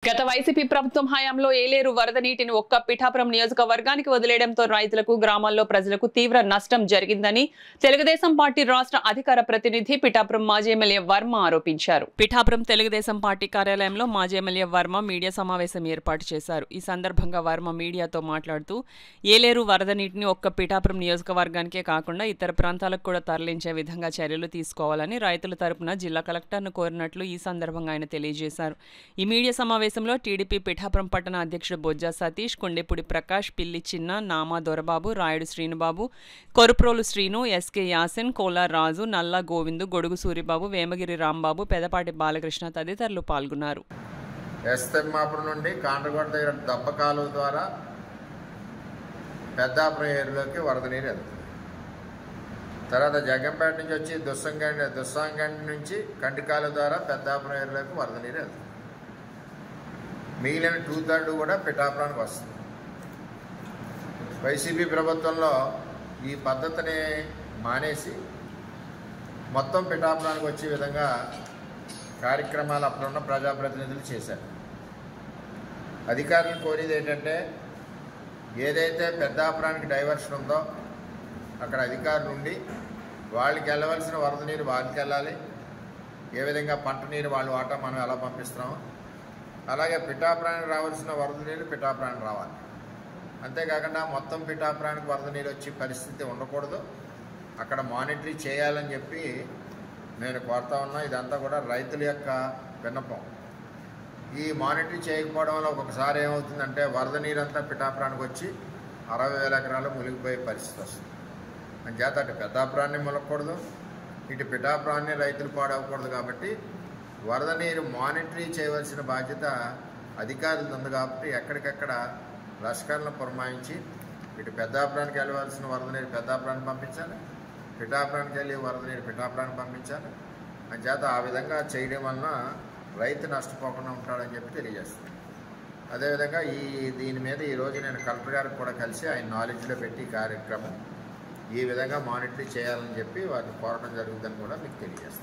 గత వైసీపీ ప్రభుత్వం హయాంలో ఏలేరు వరద నీటిని ఒక్క పిఠాపురం నియోజకవర్గానికి వదిలేయడంతో రైతులకు గ్రామాల్లో ప్రజలకు తీవ్ర నష్టం జరిగిందని తెలుగుదేశం పార్టీ రాష్ట్ర అధికార ప్రతినిధి పిఠాపురం మాజీ ఎమ్మెల్యే వర్మ ఆరోపించారు. పిఠాపురం తెలుగుదేశం పార్టీ కార్యాలయంలో మాజీ ఎమ్మెల్యే వర్మ మీడియా సమావేశం ఏర్పాటు చేశారు. ఈ సందర్భంగా వర్మ మీడియాతో మాట్లాడుతూ ఏలేరు వరద నీటిని ఒక్క పిఠాపురం నియోజకవర్గానికే కాకుండా ఇతర ప్రాంతాలకు కూడా తరలించే విధంగా చర్యలు తీసుకోవాలని రైతుల తరపున జిల్లా కలెక్టర్ను కోరినట్లు ఈ సందర్భంగా ఆయన తెలియజేశారు. ఈ మీడియా సమావేశంలో టీడీపీ పిఠాపురం పట్టణ అధ్యక్షుడు బొజ్జా సతీష్, కొండెపూడి ప్రకాష్, పిల్లి చిన్న, నామా దొరబాబు, రాయుడు శ్రీనుబాబు, కొరుప్రోలు శ్రీను, ఎస్కే యాసిన్, కోలార్ రాజు, నల్లా గోవిందు, గొడుగు సూరిబాబు, వేమగిరి రాంబాబు, పెదపాటి బాలకృష్ణ తదితరులు పాల్గొన్నారు. ఎస్తెమ్మాపురం నుండి కాండ్రగొండ దగ్గర దబ్బ కాలువ ద్వారా పెద్దాపురం ఏరులోకి వరద నీరు వెళ్తుంది. తర్వాత జగంపేట నుంచి వచ్చి దుస్సాంగండి నుంచి కంటికాలువ ద్వారా పెద్దాపురం ఏరులోకి వరద నీరు వెళ్తుంది. మిగిలిన 2/3 కూడా పిఠాపురానికి వస్తుంది. వైసీపీ ప్రభుత్వంలో ఈ పద్ధతిని మానేసి మొత్తం పిఠాపురానికి వచ్చే విధంగా కార్యక్రమాలు అప్పుడున్న ప్రజాప్రతినిధులు చేశారు. అధికారులను కోరేది ఏంటంటే, ఏదైతే పెద్దాపురానికి డైవర్షన్ ఉందో అక్కడ అధికారులు ఉండి వాళ్ళకి వెళ్ళవలసిన వరద నీరు వాళ్ళకి వెళ్ళాలి. ఏ విధంగా పంట నీరు వాళ్ళ వాటా మనం ఎలా పంపిస్తున్నామో అలాగే పిఠాపురానికి రావాల్సిన వరద నీరు పిఠాపురానికి రావాలి. అంతేకాకుండా మొత్తం పిఠాపురానికి వరద నీరు వచ్చే పరిస్థితి ఉండకూడదు. అక్కడ మానిటరీ చేయాలని చెప్పి నేను కోరుతా ఉన్నా. ఇదంతా కూడా రైతుల యొక్క విన్నపం. ఈ మానిటరీ చేయకపోవడం వల్ల ఒక్కొక్కసారి ఏమవుతుందంటే వరద నీరు అంతా పిఠాపురానికి వచ్చి 60,000 ఎకరాలు మునిగిపోయే పరిస్థితి వస్తుంది. అంచేత అటు పెద్దాపురాన్ని మునగకూడదు, ఇటు పిఠాపురాన్ని రైతులు పాడవకూడదు. కాబట్టి వరద నీరు మానిటరీ చేయవలసిన బాధ్యత అధికారులు ఉంది. కాబట్టి ఎక్కడికక్కడ లష్కర్లను పురమాయించి ఇటు పెద్దాపురానికి వెళ్ళవలసిన వరద నీరు పెద్దాపురానికి పంపించాలి, పిఠాపురానికి వెళ్ళి వరద నీరు పిఠాపురానికి పంపించాలి. అంచేత ఆ విధంగా చేయడం వలన రైతు నష్టపోకుండా ఉంటాడని చెప్పి తెలియజేస్తుంది. అదేవిధంగా దీని మీద ఈరోజు నేను కలెక్టర్ గారికి కూడా కలిసి ఆయన నాలెడ్జ్లో పెట్టి కార్యక్రమం ఈ విధంగా మానిటరీ చేయాలని చెప్పి వారిని కోరడం జరుగుతుందని కూడా మీకు తెలియజేస్తాను.